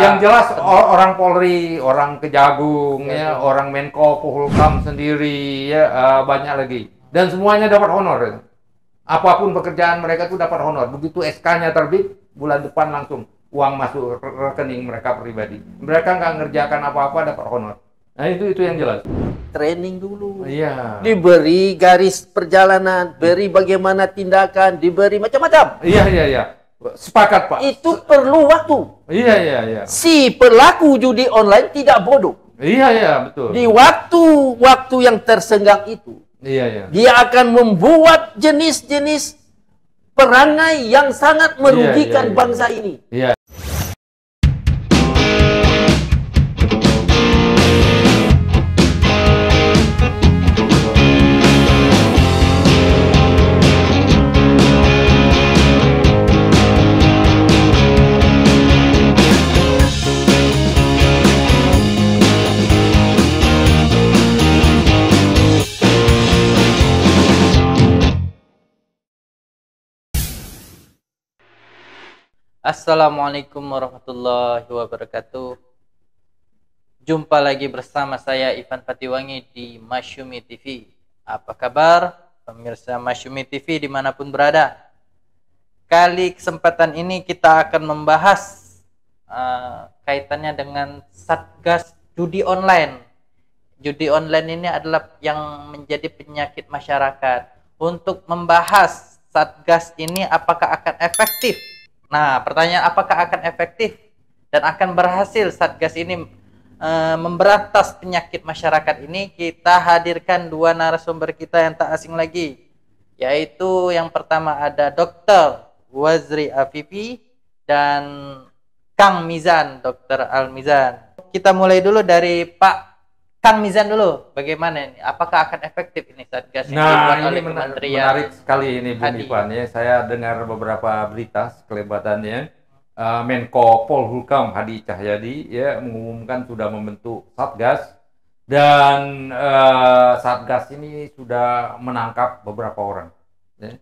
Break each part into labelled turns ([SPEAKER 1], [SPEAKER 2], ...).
[SPEAKER 1] Yang jelas orang Polri, orang Kejagung, ya, orang Menko Polhukam sendiri, ya, banyak lagi. Dan semuanya dapat honor. Ya. Apapun pekerjaan mereka itu dapat honor. Begitu SK-nya terbit, bulan depan langsung uang masuk rekening mereka pribadi. Mereka nggak ngerjakan apa-apa dapat honor. Nah itu yang jelas.
[SPEAKER 2] Training dulu.
[SPEAKER 1] Iya.
[SPEAKER 2] Diberi garis perjalanan, beri bagaimana tindakan, diberi macam-macam.
[SPEAKER 1] Iya. Sepakat, Pak.
[SPEAKER 2] Itu perlu waktu.
[SPEAKER 1] Iya.
[SPEAKER 2] Si pelaku judi online tidak bodoh.
[SPEAKER 1] Iya, betul.
[SPEAKER 2] Di waktu yang tersenggang itu,
[SPEAKER 1] Iya.
[SPEAKER 2] dia akan membuat jenis-jenis perangai yang sangat merugikan bangsa ini.
[SPEAKER 1] Iya.
[SPEAKER 3] Assalamualaikum warahmatullahi wabarakatuh. Jumpa lagi bersama saya Ivan Patiwangi di Masyumi TV. Apa kabar pemirsa Masyumi TV dimanapun berada? Kali kesempatan ini kita akan membahas kaitannya dengan Satgas Judi Online. Judi online ini adalah yang menjadi penyakit masyarakat. Untuk membahas Satgas ini apakah akan efektif? Nah, pertanyaan apakah akan efektif dan akan berhasil Satgas ini memberantas penyakit masyarakat ini? Kita hadirkan dua narasumber kita yang tak asing lagi, yaitu yang pertama ada Dr. Wazri Afifi dan Kang Mizan, Dr. Al-Mizan. Kita mulai dulu dari Pak Kang Mizan dulu. Bagaimana ini? Apakah akan efektif ini Satgas yang dibuat oleh Kementerian?
[SPEAKER 1] Menarik sekali ini Bung Ivan ya. Saya dengar beberapa berita sekelebatannya. Menko Polhukam Hadi Cahyadi ya mengumumkan sudah membentuk Satgas dan Satgas ini sudah menangkap beberapa orang. Ya.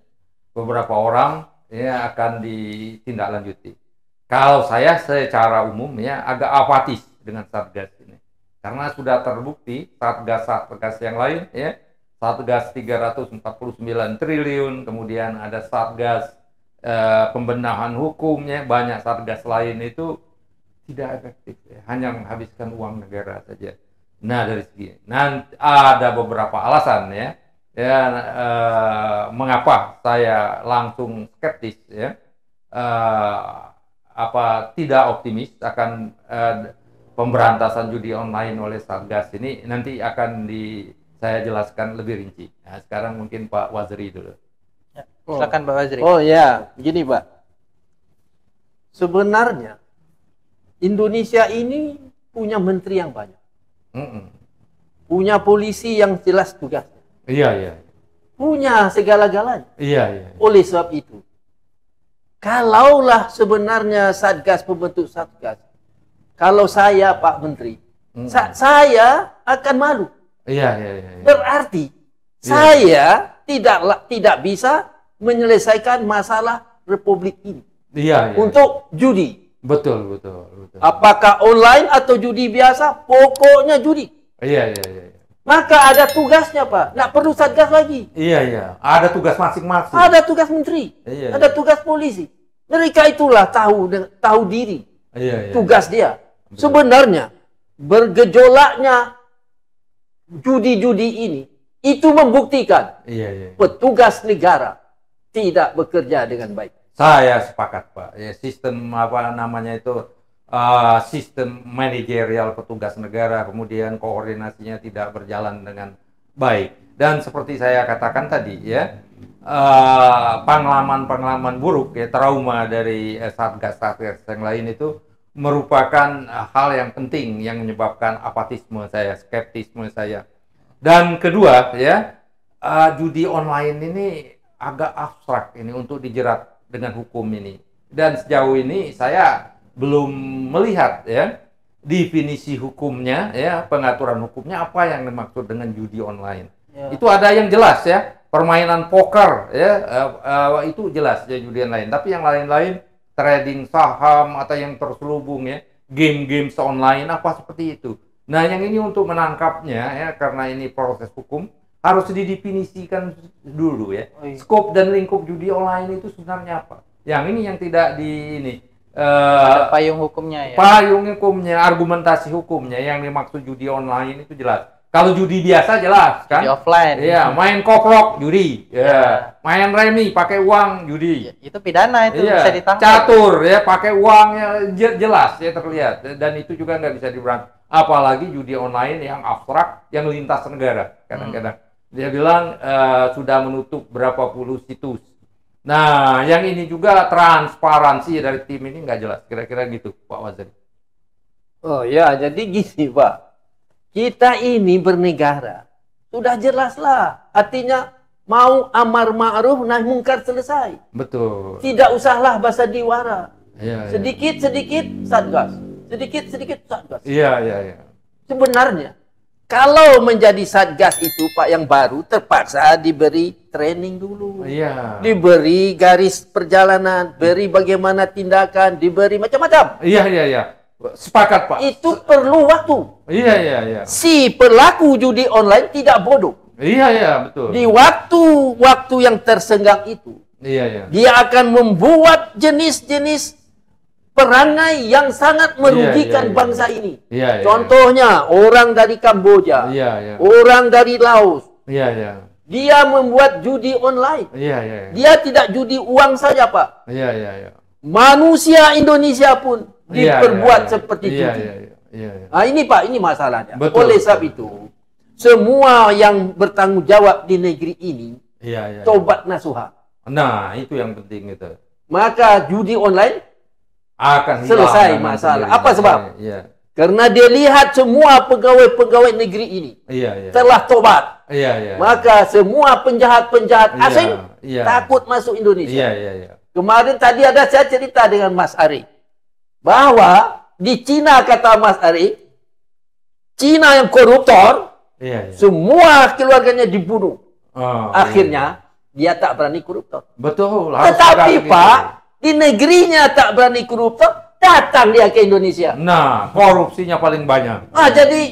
[SPEAKER 1] Beberapa orang ya akan ditindaklanjuti. Kalau saya secara umum ya agak apatis dengan Satgas ini. Karena sudah terbukti Satgas yang lain ya, Satgas 349 triliun, kemudian ada Satgas pembenahan hukumnya, banyak Satgas lain itu tidak efektif ya, hanya menghabiskan uang negara saja. Nah dari segi, nanti ada beberapa alasan ya, mengapa saya langsung skeptis ya, tidak optimis akan pemberantasan judi online oleh Satgas ini nanti akan saya jelaskan lebih rinci. Nah, sekarang mungkin Pak Wazri dulu.
[SPEAKER 3] Ya, silakan Pak Wazri.
[SPEAKER 2] Oh ya, begini Pak. Sebenarnya Indonesia ini punya menteri yang banyak. Punya polisi yang jelas tugasnya.
[SPEAKER 1] Iya.
[SPEAKER 2] Punya segala-galanya.
[SPEAKER 1] Iya.
[SPEAKER 2] Oleh sebab itu, kalaulah sebenarnya Satgas membentuk Satgas, kalau saya Pak Menteri, saya akan malu.
[SPEAKER 1] Iya.
[SPEAKER 2] Berarti saya tidak bisa menyelesaikan masalah Republik ini.
[SPEAKER 1] Iya.
[SPEAKER 2] Untuk judi.
[SPEAKER 1] Betul.
[SPEAKER 2] Apakah online atau judi biasa? Pokoknya judi.
[SPEAKER 1] Iya.
[SPEAKER 2] Maka ada tugasnya Pak. Nggak perlu Satgas lagi.
[SPEAKER 1] Iya. Ada tugas masing-masing.
[SPEAKER 2] Ada tugas menteri.
[SPEAKER 1] Iya.
[SPEAKER 2] Ada tugas polisi. Mereka itulah tahu diri.
[SPEAKER 1] Iya.
[SPEAKER 2] Tugas dia. Sebenarnya bergejolaknya judi-judi ini itu membuktikan petugas negara tidak bekerja dengan baik.
[SPEAKER 1] Saya sepakat Pak. Ya, sistem sistem manajerial petugas negara kemudian koordinasinya tidak berjalan dengan baik. Dan seperti saya katakan tadi ya, pengalaman buruk ya, trauma dari Satgas yang lain itu merupakan hal yang penting yang menyebabkan apatisme saya, skeptisme saya. Dan kedua ya, judi online ini agak abstrak ini untuk dijerat dengan hukum ini. Dan sejauh ini saya belum melihat ya definisi hukumnya ya, pengaturan hukumnya apa yang dimaksud dengan judi online. Ya. Itu ada yang jelas ya, permainan poker ya, itu jelas ya judi online. Tapi yang lain-lain trading saham atau yang terselubung ya, game-game online apa seperti itu. Nah, yang ini untuk menangkapnya ya, karena ini proses hukum harus didefinisikan dulu ya. Skop dan lingkup judi online itu sebenarnya apa? Yang ini yang tidak di ini
[SPEAKER 3] ada payung hukumnya ya.
[SPEAKER 1] Payung hukumnya, argumentasi hukumnya yang dimaksud judi online itu jelas. Kalau judi biasa jelas kan?
[SPEAKER 3] Judi offline.
[SPEAKER 1] Iya, main koprok judi. Ya. Main remi pakai uang judi.
[SPEAKER 3] Ya, itu pidana itu
[SPEAKER 1] iya.
[SPEAKER 3] bisa ditangkap.
[SPEAKER 1] Catur ya pakai uang ya, jelas ya terlihat dan itu juga nggak bisa diberantas. Apalagi judi online yang abstrak yang lintas negara kadang-kadang. Dia bilang sudah menutup berapa puluh situs. Nah, yang ini juga transparansi dari tim ini nggak jelas. Kira-kira gitu, Pak Waziri.
[SPEAKER 2] Oh ya, jadi gini Pak. Kita ini bernegara. Sudah jelaslah. Artinya mau amar ma'ruf nahi mungkar selesai.
[SPEAKER 1] Betul.
[SPEAKER 2] Tidak usahlah bahasa diwara.
[SPEAKER 1] Iya,
[SPEAKER 2] sedikit-sedikit satgas. Sedikit-sedikit satgas.
[SPEAKER 1] Iya.
[SPEAKER 2] Sebenarnya kalau menjadi satgas itu Pak yang baru terpaksa diberi training dulu.
[SPEAKER 1] Iya.
[SPEAKER 2] Diberi garis perjalanan, beri bagaimana tindakan, diberi macam-macam.
[SPEAKER 1] Iya. Sepakat Pak.
[SPEAKER 2] Itu perlu waktu.
[SPEAKER 1] Iya.
[SPEAKER 2] Si pelaku judi online tidak bodoh.
[SPEAKER 1] Iya, betul.
[SPEAKER 2] Di waktu yang tersenggang itu,
[SPEAKER 1] Iya.
[SPEAKER 2] dia akan membuat jenis-jenis perangai yang sangat merugikan bangsa ini.
[SPEAKER 1] Iya.
[SPEAKER 2] Contohnya orang dari Kamboja,
[SPEAKER 1] Iya.
[SPEAKER 2] orang dari Laos.
[SPEAKER 1] Iya.
[SPEAKER 2] Dia membuat judi online.
[SPEAKER 1] Iya.
[SPEAKER 2] Dia tidak judi uang saja, Pak.
[SPEAKER 1] Iya.
[SPEAKER 2] Manusia Indonesia pun diperbuat seperti judi.
[SPEAKER 1] Iya.
[SPEAKER 2] Nah, ini Pak, ini masalahnya.
[SPEAKER 1] Betul,
[SPEAKER 2] Oleh sebab itu, semua yang bertanggung jawab di negeri ini, tobat nasuha.
[SPEAKER 1] Nah, itu yang penting itu.
[SPEAKER 2] Maka judi online
[SPEAKER 1] akan
[SPEAKER 2] selesai masalah. Apa sebab?
[SPEAKER 1] Iya.
[SPEAKER 2] Karena dia lihat semua pegawai-pegawai negeri ini telah tobat.
[SPEAKER 1] Iya.
[SPEAKER 2] Maka semua penjahat-penjahat asing takut masuk Indonesia.
[SPEAKER 1] Iya.
[SPEAKER 2] Kemarin tadi ada saya cerita dengan Mas Ari bahwa di Cina, kata Mas Ari, Cina yang koruptor, semua keluarganya dibunuh. Akhirnya dia tak berani koruptor.
[SPEAKER 1] Betul.
[SPEAKER 2] Tetapi Pak, di negerinya tak berani koruptor, datang dia ke Indonesia.
[SPEAKER 1] Nah, korupsinya paling banyak.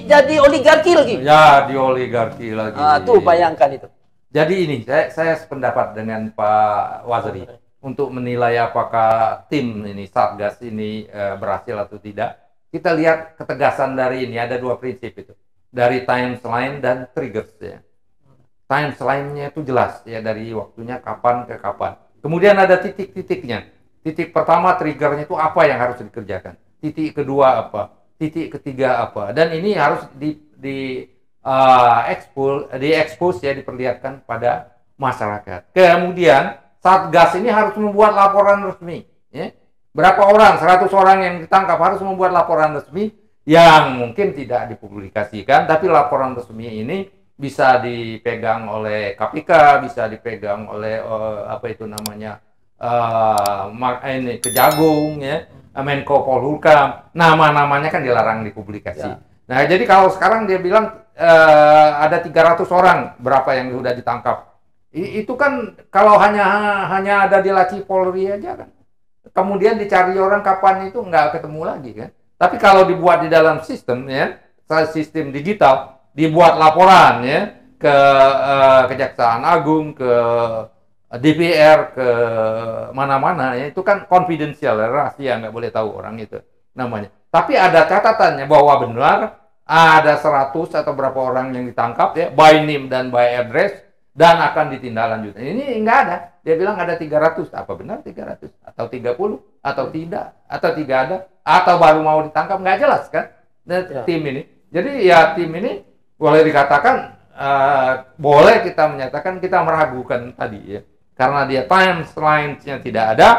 [SPEAKER 2] Jadi oligarki lagi.
[SPEAKER 1] Ya, di oligarki lagi.
[SPEAKER 2] Tuh bayangkan itu.
[SPEAKER 1] Jadi ini, saya sependapat dengan Pak Waziri untuk menilai apakah tim ini, Satgas ini berhasil atau tidak. Kita lihat ketegasan dari ini, ada dua prinsip itu. Dari timeline dan triggers ya. Timeline-nya itu jelas ya, dari waktunya kapan ke kapan. Kemudian ada titik-titiknya. Titik pertama triggernya itu apa yang harus dikerjakan. Titik kedua apa. Titik ketiga apa. Dan ini harus diekspos ya, diperlihatkan pada masyarakat. Kemudian Satgas ini harus membuat laporan resmi. Ya. Berapa orang? 100 orang yang ditangkap harus membuat laporan resmi yang mungkin tidak dipublikasikan. Tapi laporan resmi ini bisa dipegang oleh KPK, bisa dipegang oleh Kejagung ya, Menko Polhukam. Nama-namanya kan dilarang dipublikasi. Nah, jadi kalau sekarang dia bilang ada 300 orang berapa yang sudah ditangkap. Itu kan kalau hanya ada di Laci Polri aja kan. Kemudian dicari orang kapan itu nggak ketemu lagi kan. Tapi kalau dibuat di dalam sistem ya, sistem digital, dibuat laporan ya ke Kejaksaan Agung, ke DPR, ke mana-mana ya, itu kan confidential, rahasia, nggak boleh tahu orang itu namanya. Tapi ada catatannya bahwa benar ada 100 atau berapa orang yang ditangkap ya, by name dan by address, dan akan ditindaklanjuti. Ini nggak ada. Dia bilang ada 300. Apa benar 300? Atau 30? Atau tidak? Atau tidak ada? Atau baru mau ditangkap? Nggak jelas kan? Nah, tim ini. Jadi ya tim ini boleh dikatakan, boleh kita menyatakan kita meragukan tadi ya. Karena dia timeline-nya tidak ada,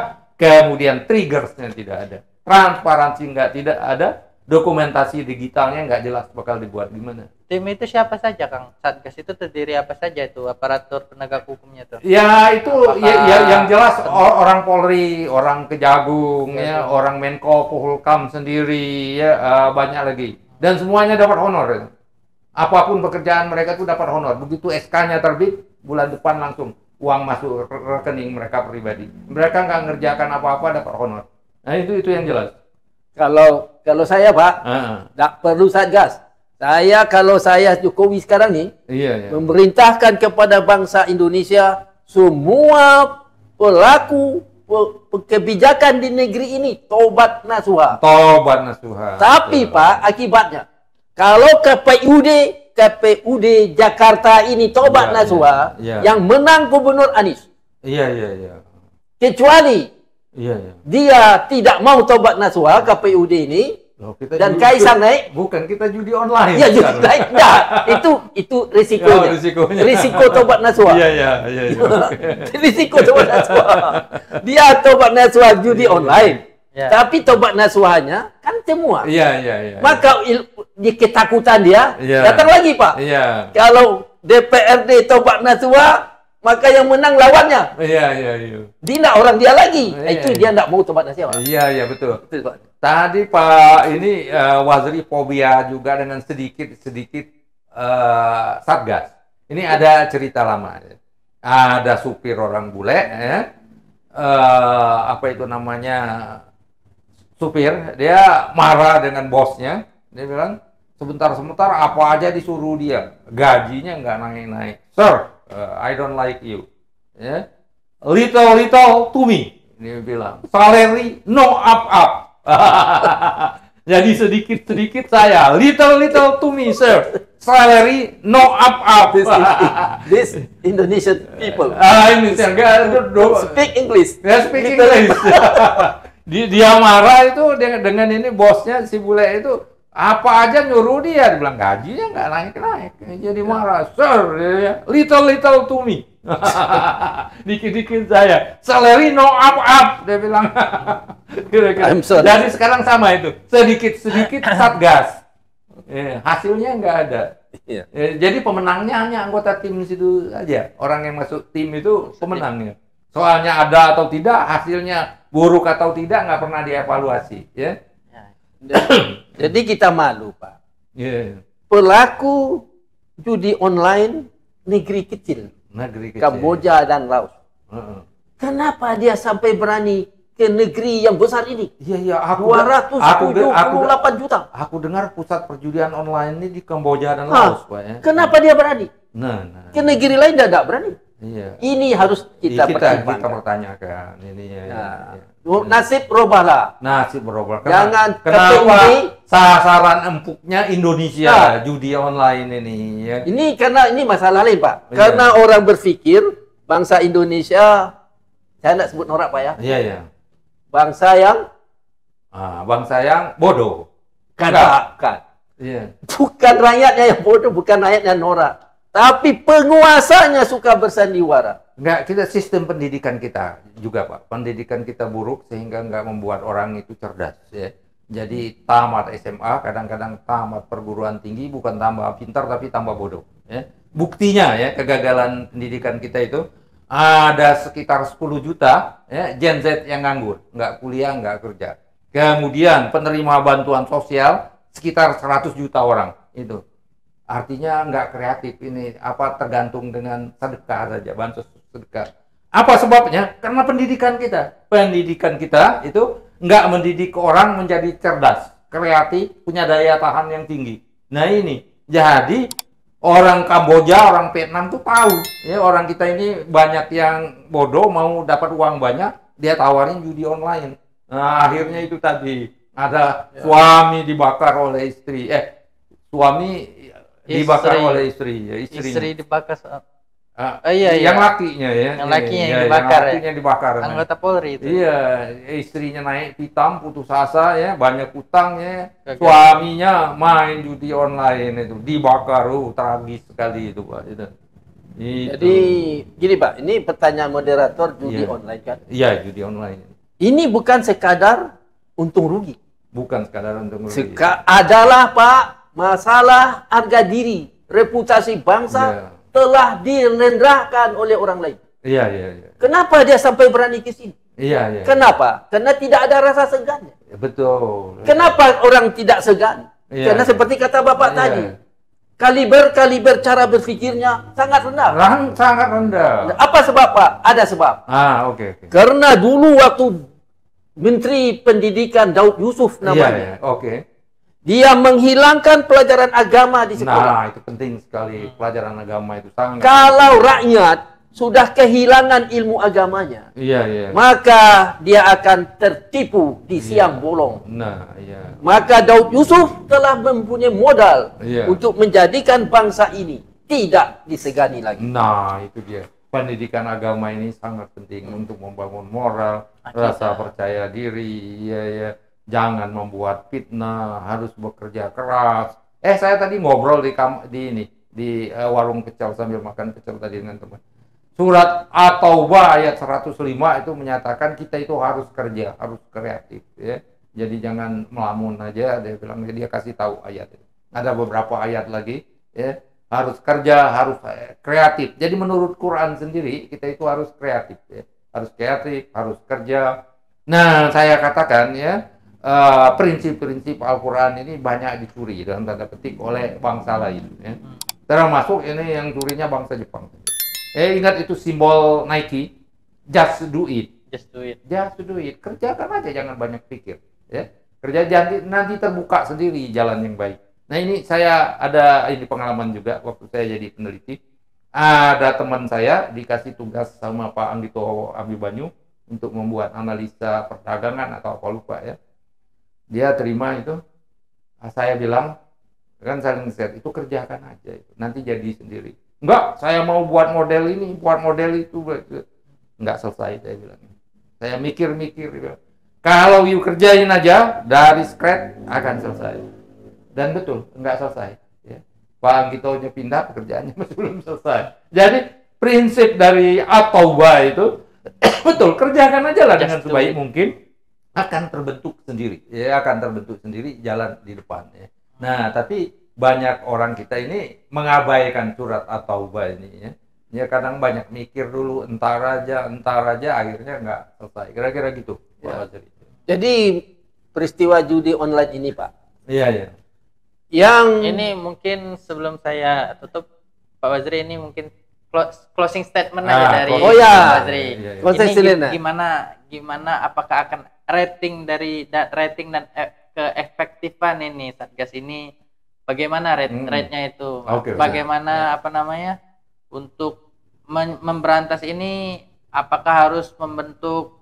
[SPEAKER 1] kemudian triggers-nya tidak ada. Transparansi tidak ada, dokumentasi digitalnya nggak jelas bakal dibuat gimana.
[SPEAKER 3] Tim itu siapa saja, Kang? Satgas itu terdiri apa saja itu aparatur penegak hukumnya tuh?
[SPEAKER 1] Ya itu yang jelas orang Polri, orang Kejagung, ya, orang Menko Polhukam sendiri, ya banyak lagi. Dan semuanya dapat honor. Ya. Apapun pekerjaan mereka itu dapat honor. Begitu SK-nya terbit, bulan depan langsung uang masuk rekening mereka pribadi. Mereka nggak ngerjakan apa-apa dapat honor. Nah itu yang jelas.
[SPEAKER 2] Kalau saya Pak, tak perlu Satgas. Kalau saya Jokowi sekarang ni, memerintahkan kepada bangsa Indonesia, semua pelaku kebijakan di negeri ini tobat nasuha.
[SPEAKER 1] Tobat nasuha.
[SPEAKER 2] Tapi Pak, akibatnya kalau KPUD Jakarta ini tobat nasuha, yang menang Gubernur Anies. Kecuali dia tidak mau tobat nasuha KPUD ini. Dan Kaisang naik,
[SPEAKER 1] bukan kita judi online.
[SPEAKER 2] Ya, judi naik. Nah, itu risikonya. Risiko tobat nasuha. Risiko tobat nasuha. Dia tobat nasuha judi online. Tapi tobat nasuhanya kan semua. Maka ketakutan dia datang lagi, Pak. Kalau DPRD tobat nasuha, maka yang menang lawannya. Dia orang dia lagi. Itu dia tidak mau tobat nasuha.
[SPEAKER 1] Betul, Pak. Tadi Pak ini Waziri fobia juga dengan sedikit Satgas. Ini ada cerita lama. Ada supir orang bule, apa itu namanya, supir, dia marah dengan bosnya. Dia bilang sebentar apa aja disuruh dia, gajinya nggak naik-naik. Sir, I don't like you. Little to me. Dia bilang salary no up. Jadi sedikit saya, little to me, sir. Salary no up.
[SPEAKER 2] This Indonesian people.
[SPEAKER 1] Speak English. Speak English. Dia marah itu dengan ini bosnya si bule itu, apa aja nyuruh dia bilang gajinya nggak naik. Jadi marah, sir, little to me. Dikit saya, salary no up, dia bilang. Jadi sekarang sama itu, sedikit Satgas, hasilnya nggak ada. Jadi pemenangnya hanya anggota tim situ aja, orang yang masuk tim itu pemenangnya. Soalnya ada atau tidak, hasilnya buruk atau tidak nggak pernah dievaluasi.
[SPEAKER 2] Jadi kita malu, Pak. Pelaku judi online negeri kecil. Kamboja dan Laos. Kenapa dia sampai berani ke negeri yang besar ini? 278 juta.
[SPEAKER 1] Aku dengar pusat perjudian online ini di Kamboja dan Laos, Pak.
[SPEAKER 2] Kenapa dia berani? Ke negeri lain dia tidak berani. Ini harus kita
[SPEAKER 1] pertanyakan.
[SPEAKER 2] Nasib berubahlah. Jangan
[SPEAKER 1] kenapa sasaran empuknya Indonesia judi online ini?
[SPEAKER 2] Ini karena ini masalah lain, Pak. Karena orang berpikir bangsa Indonesia, saya tidak sebut norak, Pak, ya. Bangsa yang
[SPEAKER 1] bodoh.
[SPEAKER 2] Bukan rakyatnya yang bodoh, bukan rakyatnya norak. Tapi penguasanya suka bersandiwara.
[SPEAKER 1] Enggak, sistem pendidikan kita juga, Pak. Pendidikan kita buruk sehingga enggak membuat orang itu cerdas, ya. Jadi tamat SMA, kadang-kadang tamat perguruan tinggi, bukan tambah pintar tapi tambah bodoh, ya. Buktinya ya, kegagalan pendidikan kita itu ada sekitar 10 juta ya, Gen Z yang nganggur, nggak kuliah, nggak kerja. Kemudian penerima bantuan sosial sekitar 100 juta orang itu. Artinya nggak kreatif ini, tergantung dengan sedekah saja, bansos sedekah. Apa sebabnya? Karena pendidikan kita itu nggak mendidik orang menjadi cerdas, kreatif, punya daya tahan yang tinggi. Nah ini, jadi orang Kamboja, orang Vietnam tuh tahu, ya orang kita ini banyak yang bodoh mau dapat uang banyak, dia tawarin judi online. Nah akhirnya itu tadi ada suami dibakar oleh istri, dibakar oleh istri, ya,
[SPEAKER 3] istri dibakar.
[SPEAKER 1] Yang lakinya ya.
[SPEAKER 3] Yang lakinya yang dibakar.
[SPEAKER 1] Yang lakinya dibakar.
[SPEAKER 3] Anggota Polri itu.
[SPEAKER 1] Iya, istrinya naik pitam, putus asa ya, banyak utang ya. Suaminya main judi online itu, dibakar, tragis sekali itu, Pak. Itu.
[SPEAKER 2] Jadi gini, Pak, ini pertanyaan moderator judi online kan?
[SPEAKER 1] Iya, judi online.
[SPEAKER 2] Ini bukan sekadar untung rugi.
[SPEAKER 1] Bukan sekadar untung rugi.
[SPEAKER 2] Adalah, Pak, masalah harga diri, reputasi bangsa telah direndahkan oleh orang lain.
[SPEAKER 1] Iya.
[SPEAKER 2] Kenapa dia sampai berani ke sini?
[SPEAKER 1] Iya.
[SPEAKER 2] Kenapa? Karena tidak ada rasa segan.
[SPEAKER 1] Betul.
[SPEAKER 2] Kenapa orang tidak segan? Karena seperti kata Bapak tadi, kaliber cara berpikirnya sangat rendah.
[SPEAKER 1] Sangat rendah.
[SPEAKER 2] Apa sebab, Pak? Ada sebab.
[SPEAKER 1] Oke.
[SPEAKER 2] Karena dulu waktu Menteri Pendidikan Daud Yusuf namanya.
[SPEAKER 1] Oke.
[SPEAKER 2] Dia menghilangkan pelajaran agama di sekolah.
[SPEAKER 1] Nah, itu penting sekali. Pelajaran agama itu sangat.
[SPEAKER 2] Kalau rakyat sudah kehilangan ilmu agamanya, maka dia akan tertipu di siang bolong.
[SPEAKER 1] Nah,
[SPEAKER 2] maka Daud Yusuf telah mempunyai modal untuk menjadikan bangsa ini tidak disegani lagi.
[SPEAKER 1] Nah, itu dia. Pendidikan agama ini sangat penting untuk membangun moral, rasa percaya diri, jangan membuat fitnah, harus bekerja keras. Saya tadi ngobrol di warung pecel sambil makan pecel tadi dengan teman. Surat At-Taubah ayat 105 itu menyatakan kita itu harus kerja, harus kreatif, ya. Jadi jangan melamun aja. Dia bilang, dia kasih tahu ayat itu. Ada beberapa ayat lagi, ya. Harus kerja, harus kreatif. Jadi menurut Quran sendiri kita itu harus kreatif, ya. Harus kreatif, harus kerja. Nah, saya katakan ya, prinsip-prinsip Al-Quran ini banyak dicuri dalam tanda petik oleh bangsa lain, ya. Termasuk ini yang curinya bangsa Jepang. Ingat itu simbol Nike, just do it.
[SPEAKER 3] Just do it.
[SPEAKER 1] Just do it. Kerjakan aja, jangan banyak pikir, ya. Kerja nanti terbuka sendiri jalan yang baik. Nah, ini saya ada ini pengalaman juga waktu saya jadi peneliti. Ada teman saya dikasih tugas sama Pak Anggito Abibanyu untuk membuat analisa perdagangan atau apa lupa, ya. Dia terima itu, saya bilang, kan saling share, itu kerjakan aja, itu nanti jadi sendiri. Enggak, saya mau buat model ini, buat model itu. Enggak selesai, saya bilang. Saya mikir-mikir. Kalau you kerjain aja, dari scratch akan selesai. Dan betul, enggak selesai, ya. Pak Anggitonya pindah, pekerjaannya masih belum selesai. Jadi, prinsip dari At-Taubah itu, betul, kerjakan aja lah dengan sebaik mungkin. Akan terbentuk sendiri, ya, akan terbentuk sendiri jalan di depan, ya. Nah, tapi banyak orang kita ini mengabaikan surat At-Taubah ini, ya. Ya, kadang banyak mikir dulu, entar aja, akhirnya nggak selesai. Kira-kira gitu,
[SPEAKER 2] ya. Jadi peristiwa judi online ini, Pak.
[SPEAKER 1] Iya.
[SPEAKER 2] Yang
[SPEAKER 3] ini mungkin sebelum saya tutup, Pak Wazri, ini mungkin closing statement aja dari Pak Wazri. Ini gimana apakah akan rating dan keefektifan ini Satgas ini, bagaimana rate-nya itu? Bagaimana untuk memberantas ini, apakah harus membentuk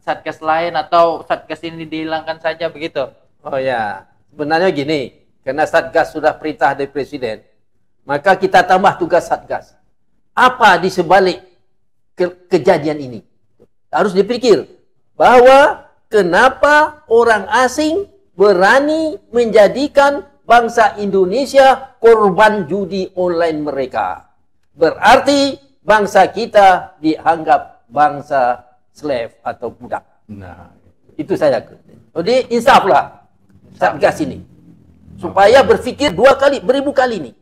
[SPEAKER 3] Satgas lain atau Satgas ini dihilangkan saja begitu?
[SPEAKER 2] Oh ya, sebenarnya gini, karena Satgas sudah perintah dari Presiden, maka kita tambah tugas Satgas. Apa di sebalik kejadian ini? Harus dipikir bahwa kenapa orang asing berani menjadikan bangsa Indonesia korban judi online mereka. Berarti bangsa kita dianggap bangsa slave atau budak.
[SPEAKER 1] Nah,
[SPEAKER 2] itu saya. Jadi insaflah Satgas ini, supaya berpikir beribu kali nih.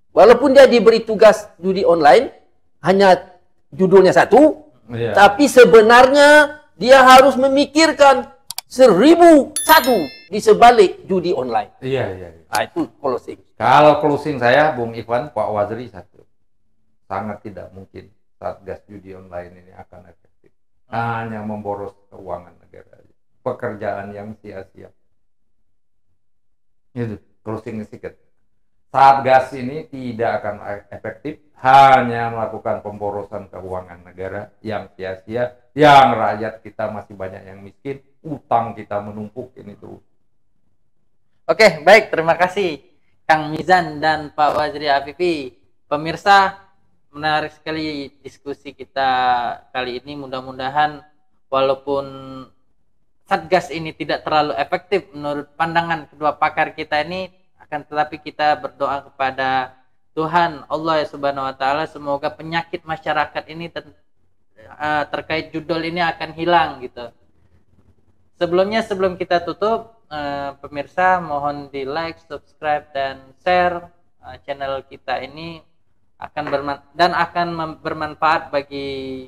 [SPEAKER 2] Walaupun dia diberi tugas judi online, hanya judulnya satu, tapi sebenarnya dia harus memikirkan 1001 di sebalik judi online.
[SPEAKER 1] Iya.
[SPEAKER 2] Nah, itu closing.
[SPEAKER 1] Kalau closing saya, Bung Ivan, Pak Wazri, satu. Sangat tidak mungkin Satgas judi online ini akan efektif. Hanya memboros keuangan negara. Pekerjaan yang sia-sia. Itu closing sedikit. Satgas ini tidak akan efektif, hanya melakukan pemborosan keuangan negara yang sia-sia, yang rakyat kita masih banyak yang miskin, utang kita menumpuk ini terus.
[SPEAKER 3] Oke, baik, terima kasih Kang Mizan dan Pak Wazri Afifi. Pemirsa, menarik sekali diskusi kita kali ini. Mudah-mudahan walaupun Satgas ini tidak terlalu efektif menurut pandangan kedua pakar kita ini, akan tetapi kita berdoa kepada Tuhan Allah ya Subhanahu wa taala, semoga penyakit masyarakat ini terkait judul ini akan hilang gitu. Sebelum kita tutup, pemirsa mohon di like, subscribe dan share channel kita ini, akan bermanfaat bagi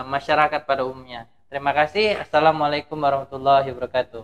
[SPEAKER 3] masyarakat pada umumnya. Terima kasih. Assalamualaikum warahmatullahi wabarakatuh.